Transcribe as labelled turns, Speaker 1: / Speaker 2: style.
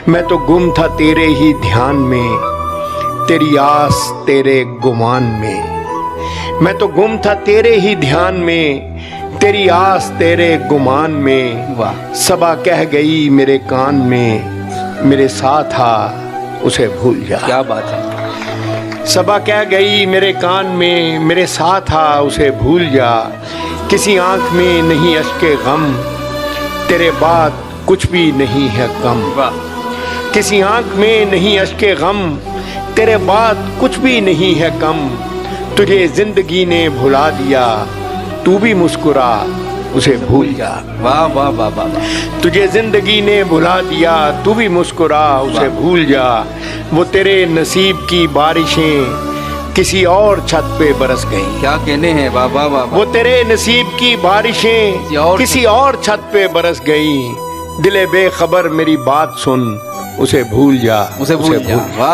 Speaker 1: मैं तो गुम था तेरे ही ध्यान में, तेरी आस तेरे गुमान में। मैं तो गुम था तेरे ही ध्यान में, तेरी आस तेरे गुमान में।
Speaker 2: वाह,
Speaker 1: सबा कह गई मेरे कान में, मेरे साथ आ उसे भूल जा।
Speaker 2: क्या बात है।
Speaker 1: सबा कह गई मेरे कान में, मेरे साथ आ उसे भूल जा। किसी आंख में नहीं अश्के गम, तेरे बाद कुछ भी नहीं है कम।
Speaker 2: वाह,
Speaker 1: किसी आंख में नहीं अश्के गम, तेरे बाद कुछ भी नहीं है कम। तुझे जिंदगी ने भुला दिया, तू भी मुस्कुरा उसे भूल जा।
Speaker 2: वाह वाह वाह वाह वाह।
Speaker 1: तुझे जिंदगी ने भुला दिया, तू भी मुस्कुरा उसे भूल जा। वो तेरे नसीब की बारिशें किसी और छत पे बरस गई।
Speaker 2: क्या कहने हैं, वाह वाह वाह वाह।
Speaker 1: वो तेरे नसीब की बारिशें किसी और छत पे बरस गई। दिले बेखबर मेरी बात सुन, उसे भूल जा,
Speaker 2: उसे भूल जा। वाह।